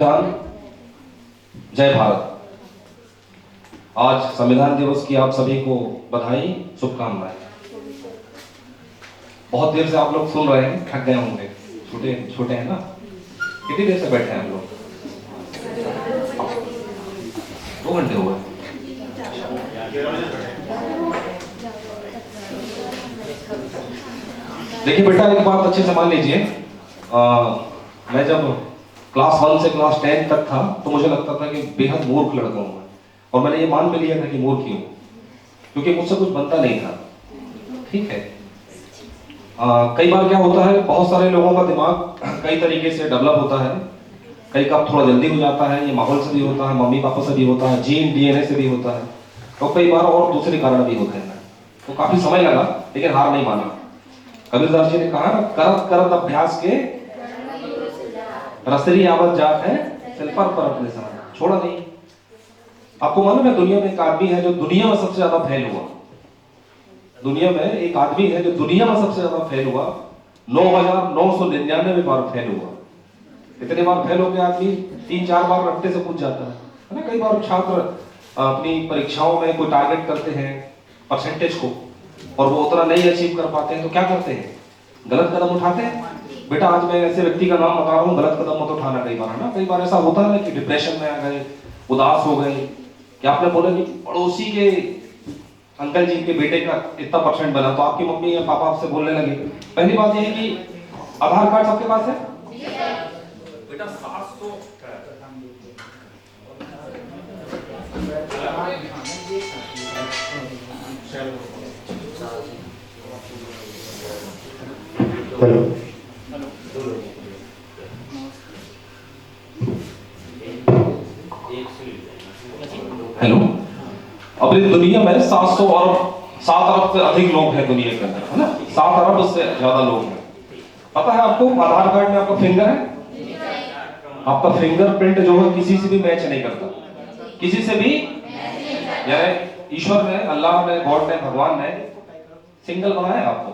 संविधान, जय भारत। आज संविधान दिवस की आप सभी को बधाई, शुभकामनाएं। बहुत देर से आप लोग सुन रहे हैं, थक गए होंगे, छोटे छोटे हैं ना। कितनी देर से बैठे हैं आप लोग? 2 घंटे हो गए। देखिए बेटा, एक बात अच्छे से मान लीजिए। मैं जब क्लास 1 से क्लास 10 तक था तो मुझे लगता था कि बेहद मूर्ख लड़का हूं मैं, और मैंने ये मान भी लिया था कि मूर्ख ही हूं, क्योंकि मुझसे कुछ बनता नहीं था। ठीक है। कई बार क्या होता है, बहुत सारे लोगों का दिमाग कई तरीके से डेवलप होता है। कई का थोड़ा जल्दी हो जाता है, ये माहौल से भी होता है, मम्मी पापा से भी होता है, जीन डीएनए से भी होता है, और कई बार और दूसरे कारण भी होते हैं। तो काफी समय लगा, लेकिन हार नहीं माना। कबीरदास जी ने कहा, करत करत अभ्यास के रसरी आवत जात है, सिल पर परत निशान, छोड़ा नहीं। आपको मालूम है, दुनिया में एक आदमी है जो दुनिया में सबसे ज्यादा फेल हुआ। दुनिया में एक आदमी है जो दुनिया में सबसे ज्यादा फेल हुआ, 9,999 बार फेल हुआ। इतने बार फेल हो गया आदमी 3-4 बार रट्टे से पूछ जाता है ना। कई बार छात्र अपनी परीक्षाओं में कोई टारगेट करते हैं परसेंटेज को, और वो उतना नहीं अचीव कर पाते हैं, तो क्या करते हैं? गलत कदम उठाते हैं। बेटा, आज मैं ऐसे व्यक्ति का नाम बता रहा हूँ, गलत कदम मत उठाना। कई बार है ना, कई बार ऐसा होता है कि डिप्रेशन में आ गए, उदास हो गए। क्या आपने बोला कि पड़ोसी के अंकल जी के बेटे का इतना परसेंट बना, तो आपकी मम्मी या पापा आपसे बोलने लगे। पहली बात यह है कि आधार कार्ड सबके पास है बेटा? 700 हेलो। अब इस दुनिया में 700 अरब 7 अरब से अधिक लोग हैं दुनिया के अंदर, है ना। 7 अरब से ज्यादा लोग हैं। पता है आपको, आधार कार्ड में आपका फिंगर है। आपका फिंगरप्रिंट जो है किसी से भी मैच नहीं करता, किसी से भी। यानी ईश्वर ने, अल्लाह ने, गॉड ने, भगवान ने सिंगल बनाया आपको।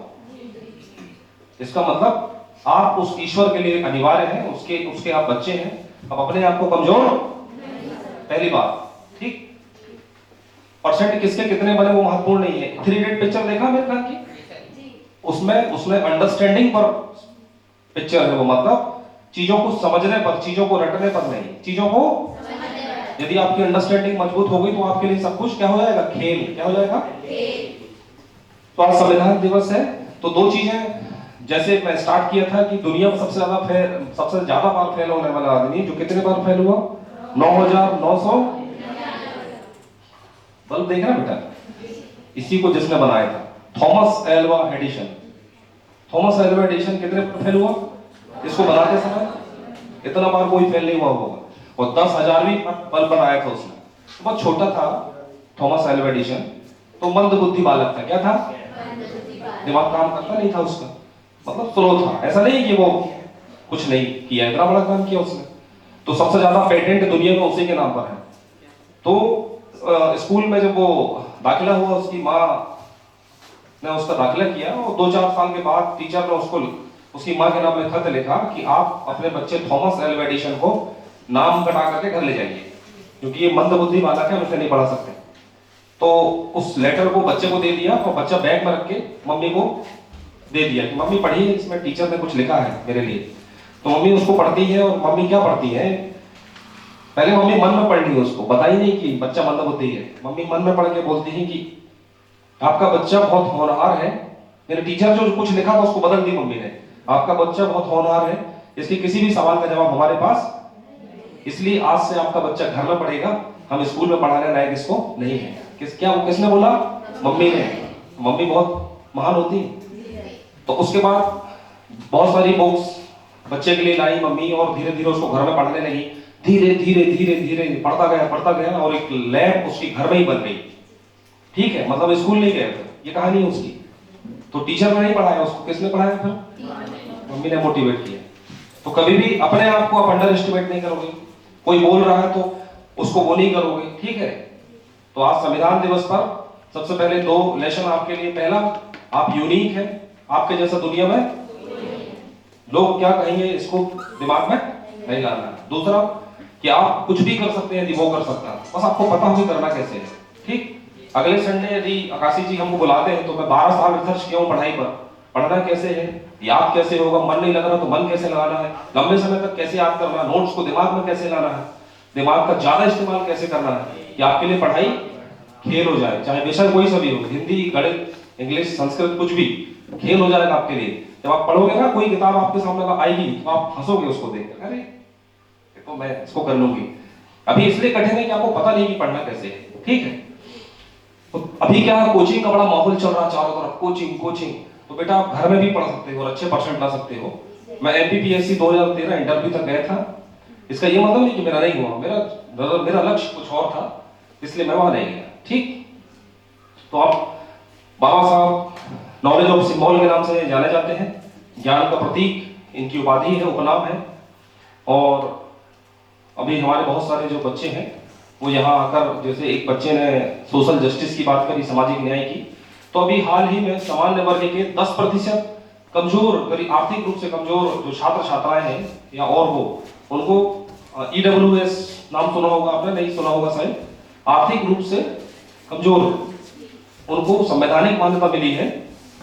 इसका मतलब आप उस ईश्वर के लिए अनिवार्य हैं, उसके आप बच्चे हैं। अब अपने आप को कमजोर, पहली बात। ठीक, परसेंट किसके कितने बने वो महत्वपूर्ण नहीं है। 3 इडियट पिक्चर देखा मेरे खान की? उसमें अंडरस्टैंडिंग पर पिक्चर है वो, मतलब चीजों को समझने पर, चीजों को रटने पर नहीं, चीजों को। यदि आपकी अंडरस्टैंडिंग मजबूत हो गई तो आपके लिए सब कुछ क्या हो जाएगा? खेल। क्या हो जाएगा? तो आज संविधान दिवस है, तो 2 चीजें। जैसे मैं स्टार्ट किया था कि दुनिया में सबसे ज्यादा बार फेल होने वाला आदमी जो कितने बार फेल हुआ? 9,900। बल्ब देखना बेटा, इसी को जिसने बनाया था, Thomas Alva Edison. Thomas Alva Edison कितने बार फेल हुआ? इसको बनाते समय इतना बार कोई फेल नहीं हुआ होगा। और 10,000वीं बल्ब बनाया था उसने। बहुत छोटा था थॉमस एल्वा एडिशन, तो मंद बुद्धि बालक था। क्या था? दिमाग काम करता नहीं था उसका, मतलब स्लो था। ऐसा नहीं कि वो कुछ नहीं किया, इतना बड़ा काम किया उसने। तो सबसे ज्यादा पेटेंट दुनिया में उसी के नाम पर है। तो स्कूल में जब वो दाखिला हुआ, उसकी माँ ने उसका दाखिला किया, और 2-4 साल के बाद टीचर ने उसकी माँ के नाम में खत लिखा कि आप अपने बच्चे थॉमस एल्वा एडिशन को नाम कटा करके घर ले जाइए, क्योंकि ये मंद बुद्धि बालक है, उसे नहीं पढ़ा सकते। तो उस लेटर को बच्चे को दे दिया, और बच्चा बैग में रख के मम्मी को दे दिया कि मम्मी पढ़िए, इसमें टीचर ने कुछ लिखा है मेरे लिए। तो मम्मी उसको पढ़ती है, और मम्मी क्या पढ़ती है? पहले मम्मी मन में पढ़ ली, उसको बताई नहीं कि बच्चा मंद बुद्धि है। मम्मी मन में पढ़ के बोलती है कि आपका बच्चा बहुत होनहार है। मेरे टीचर जो कुछ लिखा था उसको बदल दी मम्मी ने। आपका बच्चा बहुत होनहार है, इसलिए किसी भी सवाल का जवाब हमारे पास, इसलिए आज से आपका बच्चा घर में पढ़ेगा, हम स्कूल में पढ़ाने लायक इसको नहीं है। किसने बोला? मम्मी ने। मम्मी बहुत महान होती है। तो उसके बाद बहुत सारी बुक्स बच्चे के लिए लाई मम्मी, और धीरे धीरे उसको घर में पढ़ाने लगी। धीरे धीरे धीरे धीरे पढ़ता गया, और एक लैब उसकी घर में ही बन गई। ठीक है, मतलब स्कूल नहीं गया था, ये कहानी है उसकी। तो टीचर ने नहीं पढ़ाया उसको, किसने पढ़ाया? फिर मम्मी ने मोटिवेट किया। तो कभी भी अपने आप को आप अंडर एस्टिमेट नहीं करोगे। कोई बोल रहा है तो उसको वो नहीं करोगे। ठीक है। तो आज संविधान दिवस पर सबसे पहले 2 लेसन आपके लिए। पहला, आप यूनिक है, आपके जैसा दुनिया में लोग क्या कहेंगे इसको दिमाग में नहीं लाना। दूसरा, कि आप कुछ भी कर सकते हैं यदि वो कर सकता है, बस आपको पता हो कि करना कैसे है। ठीक, अगले संडे यदि आकाशी जी हमको बुलाते हैं तो मैं 12 साल रिसर्च किया हूँ पढ़ाई पर, पढ़ना कैसे है, याद कैसे होगा, मन नहीं लग रहा तो मन कैसे लगाना है, लंबे समय तक कैसे याद करना है, नोट्स को दिमाग में कैसे लाना है, दिमाग का ज्यादा इस्तेमाल कैसे करना है, कि आपके लिए पढ़ाई खेल हो जाए, चाहे विषय कोई सा भी हो, हिंदी, गणित, इंग्लिश, संस्कृत, कुछ भी खेल हो जाएगा आपके लिए। जब आप पढ़ोगे ना, कोई किताब आपके सामने आएगी तो आप हंसोगे उसको देखकर, अरे तो मैं इसको कर लूंगी। अभी इसलिए कठिन है कि आपको पता नहीं कि पढ़ना कैसे है। ठीक है, तो अभी क्या है, कोचिंग का बड़ा माहौल चल रहा है चारों तरफ, कोचिंग कोचिंग, तो बेटा आप घर में भी पढ़ सकते हो और अच्छे परसेंट ला सकते हो। मैं एमपीपीएससी 2013 इंटरव्यू तक गया था, इसका ये मतलब नहीं कि मेरा नहीं हुआ, मेरा लक्ष्य कुछ और था, इसलिए मैं वहां नहीं गया। ठीक, तो आप बाबा साहब नॉलेज ऑफ सिंबल के नाम से जाने जाते हैं, ज्ञान का प्रतीक इनकी उपाधि है, उपनाम है। और अभी हमारे बहुत सारे जो बच्चे हैं वो यहाँ आकर, जैसे एक बच्चे ने सोशल जस्टिस की बात करी, सामाजिक न्याय की, तो अभी हाल ही में सामान्य वर्ग के 10% कमजोर, गरीब, आर्थिक रूप से कमजोर जो छात्र छात्राएं हैं या और वो, उनको ईडब्ल्यूएस नाम सुना होगा आपने, नहीं सुना होगा शायद, आर्थिक रूप से कमजोर, उनको संवैधानिक मान्यता मिली है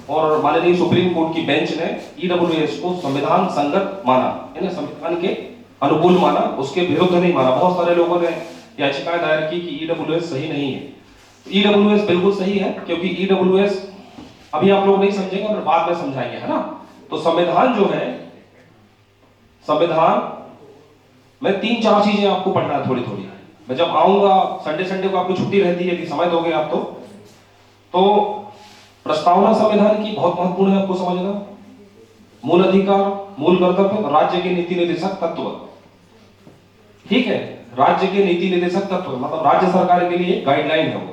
और माननीय सुप्रीम कोर्ट की बेंच ने ईडब्ल्यूएस को संविधान संगत माना, यानी संविधान के अनुकूल माना, उसके विरुद्ध नहीं माना। बहुत सारे लोगों ने याचिकाएं दायर की कि ईडब्ल्यूएस सही नहीं है। ईडब्ल्यूएस बिल्कुल सही है, क्योंकि ईडब्ल्यूएस अभी आप लोग नहीं समझेंगे और बाद में समझाएंगे, है ना। तो संविधान जो है, संविधान में 3-4 चीजें आपको पढ़ना है थोड़ी थोड़ी। मैं जब आऊंगा संडे को, आपको छुट्टी रहती है, यदि समय दोगे आप तो प्रस्तावना संविधान की बहुत महत्वपूर्ण है आपको समझना। मूल अधिकार, मूल कर्तव्य, राज्य के नीति निर्देशक तत्व। ठीक है, राज्य के नीति निर्देशक तत्व मतलब राज्य सरकार के लिए गाइडलाइन है वो।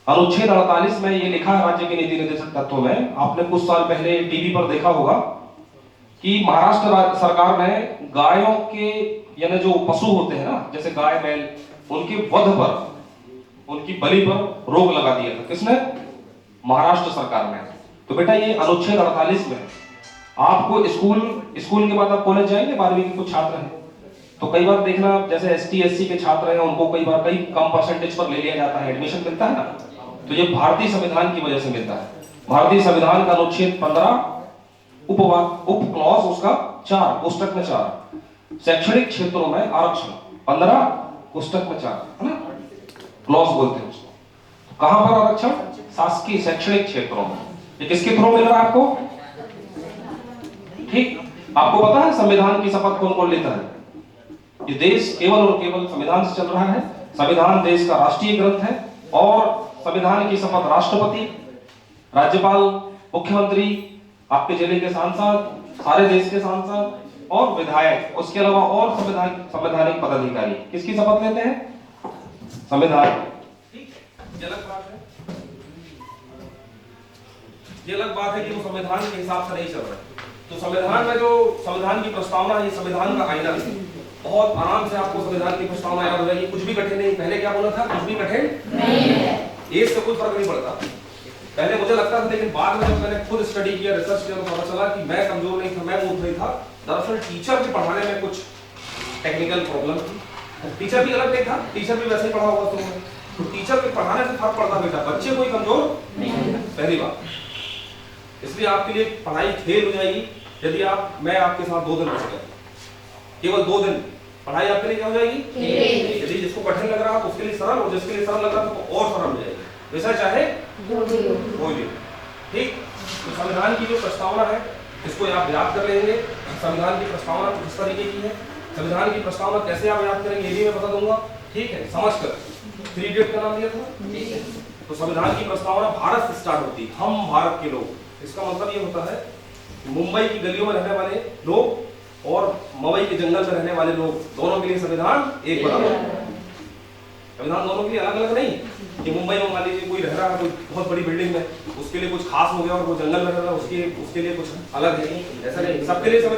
अनुच्छेद 48 में ये लिखा है राज्य के नीति निर्देशक तत्व में, आपने कुछ साल पहले टीवी पर देखा होगा कि महाराष्ट्र सरकार ने गायों के, यानी जो पशु होते हैं ना, जैसे गाय बैल, उनके वध पर, उनकी बलि पर रोक लगा दिया था। किसने? महाराष्ट्र सरकार ने। तो बेटा ये अनुच्छेद 48 में आपको स्कूल के बाद आप कॉलेज जाएंगे, 12वीं के कुछ छात्र हैं, तो कई बार देखना, जैसे एसटी एससी के छात्र हैं, उनको कई बार कई कम परसेंटेज पर ले लिया जाता है, एडमिशन मिलता है ना, तो ये भारतीय संविधान की वजह से मिलता है। भारतीय संविधान का अनुच्छेद 15 उप क्लॉज उसका 4 पुस्तक में 4 शैक्षणिक क्षेत्रों में आरक्षण, 15 पुस्तक में 4, है ना, क्लॉज बोलते हैं उसको। कहां पर आरक्षण? शासकीय शैक्षणिक क्षेत्रों में। ये किसके थ्रू मिल रहा है आपको? ठीक, आपको पता है संविधान की शपथ कौन कौन लेता है? ये देश केवल और केवल संविधान से चल रहा है। संविधान देश का राष्ट्रीय ग्रंथ है और संविधान की शपथ राष्ट्रपति, राज्यपाल, मुख्यमंत्री, आपके जिले के सांसद, सारे देश के सांसद और विधायक, उसके अलावा और संवैधानिक पदाधिकारी किसकी शपथ लेते हैं? संविधान। ठीक है, ये अलग बात है, ये अलग बात है कि वो संविधान के हिसाब से नहीं चल रहा है। तो संविधान में जो संविधान की प्रस्तावना है, संविधान का आईना है, बहुत आराम से आपको संविधान की प्रस्तावना याद हो जाएगी, कुछ भी कठिन नहीं। पहले क्या बोला था? कुछ भी कठिन नहीं है, एज से कोई फर्क नहीं पड़ता। पहले मुझे लगता था, लेकिन बाद में जब मैंने खुद स्टडी किया, रिसर्च किया, तो पता चला कि मैं कमजोर नहीं था, मैं मूर्ख नहीं था। दरअसल टीचर भी पढ़ाने में कुछ टेक्निकल प्रॉब्लम थी। टीचर भी अलग नहीं था, टीचर भी वैसे ही पढ़ा होगा तुमने, तो टीचर के पढ़ाने से फर्क पड़ता बेटा, बच्चे कोई कमजोर नहीं है, पहली बात। इसलिए आपके लिए पढ़ाई खेल हो जाएगी यदि मैं आपके साथ 2 दिन बच गया, केवल 2 दिन पढ़ाई आपके लिए क्या हो जाएगी? यदि जिसको कठिन लग रहा तो उसके लिए सरल, और जिसके लिए सरल लग रहा तो और सरल हो जाएगी, वैसा चाहे कोई भी। ठीक, तो संविधान की जो प्रस्तावना है इसको आप याद कर लेंगे। संविधान की प्रस्तावना किस तरीके की है, संविधान की प्रस्तावना कैसे आप याद करेंगे, ये भी मैं बता दूंगा। ठीक है, समझकर 3 इडियट का नाम लिया था। तो संविधान की प्रस्तावना भारत से स्टार्ट होती है, हम भारत के लोग। इसका मतलब ये होता है मुंबई की गलियों में रहने वाले लोग और मवई के जंगल में रहने वाले लोग, दोनों के लिए संविधान एक बराबर है। संविधान दोनों के लिए अलग अलग नहीं कि मुंबई में मान लीजिए कोई रह रहा है कोई बहुत बड़ी बिल्डिंग में, उसके लिए कुछ खास हो गया और वो जंगल में रह रहा है, उसके लिए कुछ अलग है, ऐसा नहीं, सबके लिए संविधान